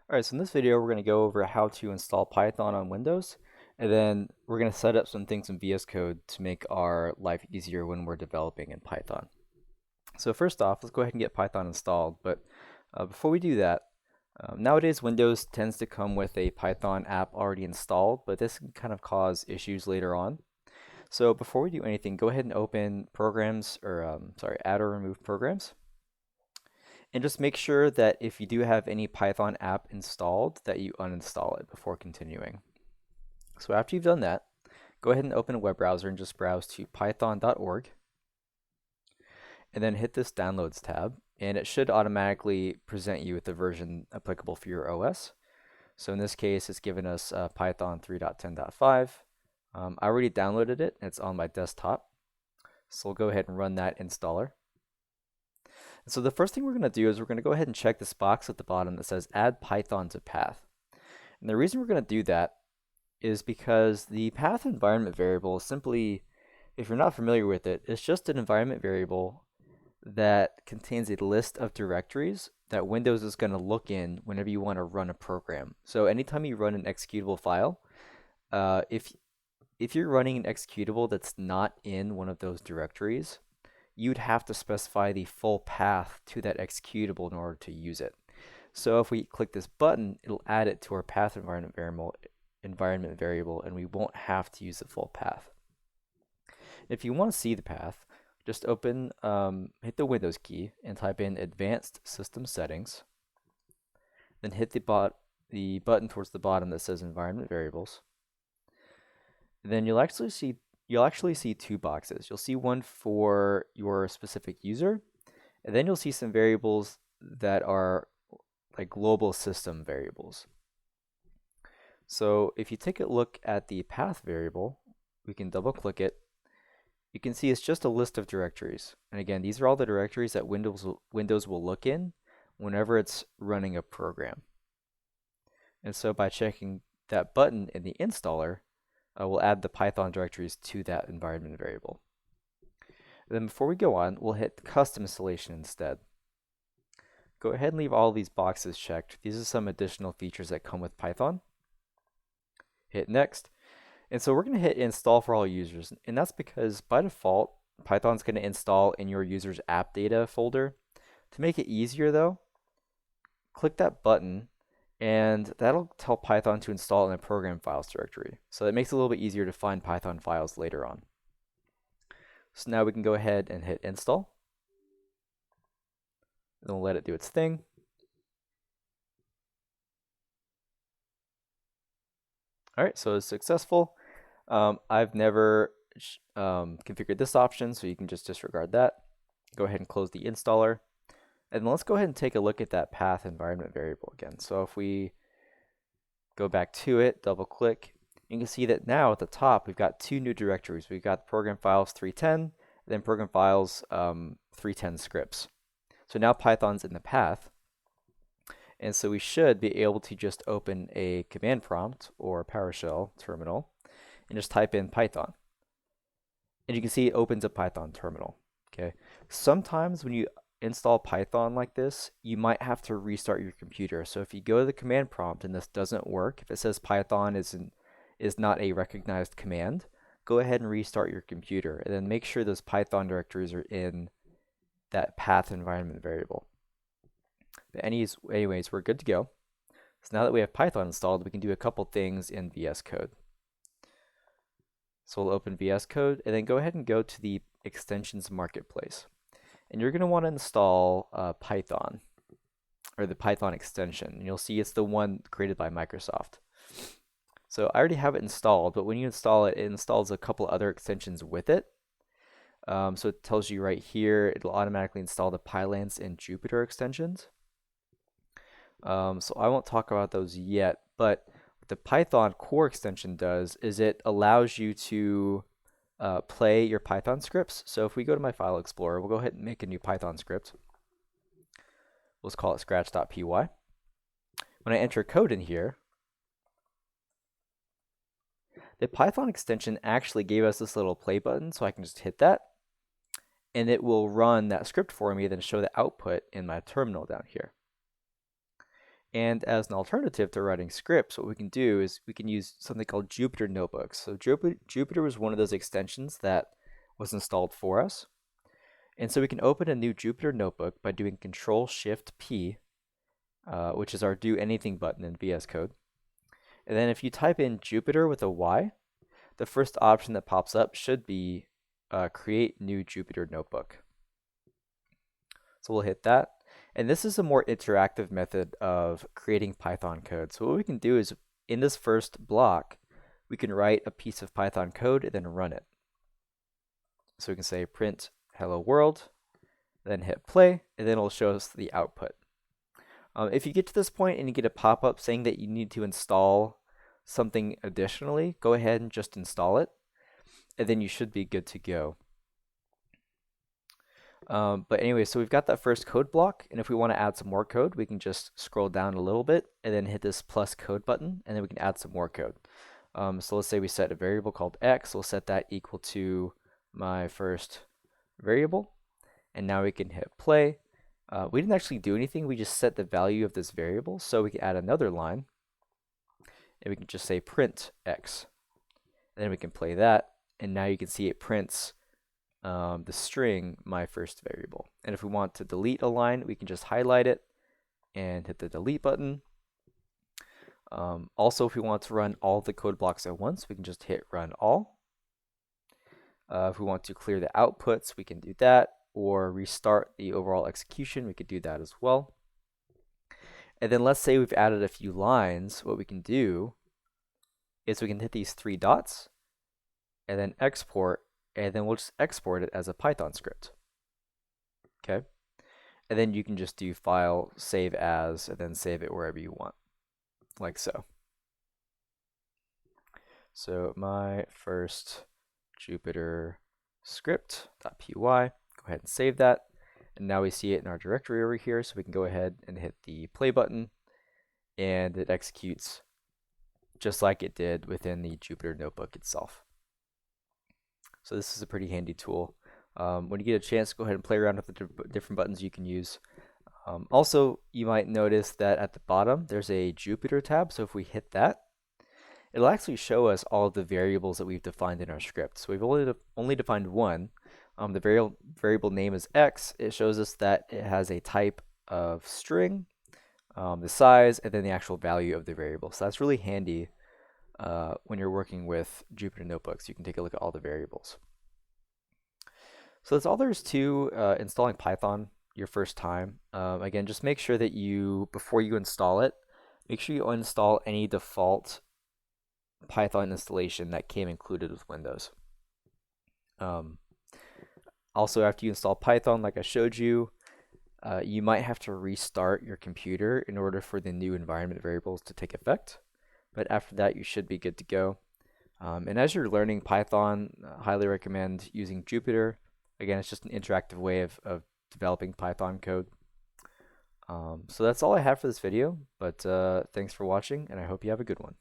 Alright, so in this video we're going to go over how to install Python on Windows, and then we're going to set up some things in VS Code to make our life easier when we're developing in Python. So first off, let's go ahead and get Python installed, but before we do that, nowadays Windows tends to come with a Python app already installed, but this can kind of cause issues later on. So before we do anything, go ahead and open programs, or add or remove programs. And just make sure that if you do have any Python app installed, that you uninstall it before continuing. So after you've done that, go ahead and open a web browser and just browse to python.org. And then hit this Downloads tab, and it should automatically present you with the version applicable for your OS. So in this case, it's given us Python 3.10.5. I already downloaded it, and it's on my desktop. So we'll go ahead and run that installer. So the first thing we're going to do is we're going to go ahead and check this box at the bottom that says Add Python to Path. And the reason we're going to do that is because the path environment variable is simply, if you're not familiar with it, it's just an environment variable that contains a list of directories that Windows is going to look in whenever you want to run a program. So anytime you run an executable file, if you're running an executable that's not in one of those directories, you'd have to specify the full path to that executable in order to use it. So if we click this button, it'll add it to our path environment variable, and we won't have to use the full path. If you want to see the path, just hit the Windows key and type in Advanced System Settings. Then hit the button towards the bottom that says Environment Variables. And then you'll actually see two boxes. You'll see one for your specific user, and then you'll see some variables that are like global system variables. So if you take a look at the path variable, we can double click it. You can see it's just a list of directories. And again, these are all the directories that Windows will look in whenever it's running a program. And so by checking that button in the installer, we'll add the Python directories to that environment variable. Then before we go on, we'll hit custom installation instead. Go ahead and leave all these boxes checked. These are some additional features that come with Python. Hit next. And so we're going to hit install for all users. And that's because by default, Python's going to install in your user's app data folder. To make it easier though, click that button, and that'll tell Python to install in the program files directory. So that makes it a little bit easier to find Python files later on. So now we can go ahead and hit install. And we'll let it do its thing. All right, so it's successful. I've never configured this option, so you can just disregard that. Go ahead and close the installer. And let's go ahead and take a look at that path environment variable again. So if we go back to it, double click, you can see that now at the top we've got two new directories. We've got program files 310, and then program files 310 scripts. So now Python's in the path. And so we should be able to just open a command prompt or PowerShell terminal and just type in Python. And you can see it opens a Python terminal. Okay. Sometimes when you install Python like this, you might have to restart your computer. So if you go to the command prompt and this doesn't work, if it says Python is not a recognized command, go ahead and restart your computer and then make sure those Python directories are in that path environment variable. But anyways, we're good to go. So now that we have Python installed, we can do a couple things in VS Code. So we'll open VS Code and then go ahead and go to the extensions marketplace. And you're going to want to install Python, or the Python extension. And you'll see it's the one created by Microsoft. So I already have it installed, but when you install it, it installs a couple other extensions with it. So it tells you right here, it'll automatically install the Pylance and Jupyter extensions. So I won't talk about those yet, but what the Python core extension does is it allows you to play your Python scripts. So if we go to my file explorer, we'll go ahead and make a new Python script. Let's call it scratch.py. When I enter code in here, the Python extension actually gave us this little play button, so I can just hit that, and it will run that script for me, then show the output in my terminal down here. And as an alternative to writing scripts, what we can do is we can use something called Jupyter Notebooks. So Jupyter was one of those extensions that was installed for us. And so we can open a new Jupyter Notebook by doing Control-Shift-P, which is our do anything button in VS Code. And then if you type in Jupyter with a Y, the first option that pops up should be create new Jupyter Notebook. So we'll hit that. And this is a more interactive method of creating Python code. So what we can do is in this first block, we can write a piece of Python code and then run it. So we can say print hello world, then hit play, and then it'll show us the output. If you get to this point and you get a pop-up saying that you need to install something additionally, go ahead and just install it, and then you should be good to go. But anyway, so we've got that first code block, and if we want to add some more code, we can just scroll down a little bit and then hit this plus code button, and then we can add some more code. So let's say we set a variable called x. We'll set that equal to my first variable, and now we can hit play. We didn't actually do anything, we just set the value of this variable, so we can add another line, and we can just say print x. And then we can play that, and now you can see it prints the string my first variable. And if we want to delete a line, we can just highlight it and hit the delete button. Also, if we want to run all the code blocks at once, we can just hit run all. If we want to clear the outputs, we can do that, or restart the overall execution, we could do that as well. And then let's say we've added a few lines. What we can do is we can hit these three dots and then export, and then we'll just export it as a Python script. Okay. And then you can just do file, save as, and then save it wherever you want, like so. So my first Jupyter script.py, go ahead and save that. And now we see it in our directory over here, so we can go ahead and hit the play button, and it executes just like it did within the Jupyter Notebook itself. So this is a pretty handy tool. When you get a chance, go ahead and play around with the different buttons you can use. Also, you might notice that at the bottom, there's a Jupyter tab. So if we hit that, it'll actually show us all of the variables that we've defined in our script. So we've only defined one. The variable name is x. It shows us that it has a type of string, the size, and then the actual value of the variable. So that's really handy when you're working with Jupyter Notebooks. You can take a look at all the variables. So that's all there is to installing Python your first time. Again, just make sure that before you install it, make sure you uninstall any default Python installation that came included with Windows. Also, after you install Python, like I showed you, you might have to restart your computer in order for the new environment variables to take effect. But after that, you should be good to go. And as you're learning Python, I highly recommend using Jupyter. Again, it's just an interactive way of developing Python code. So that's all I have for this video, but thanks for watching, and I hope you have a good one.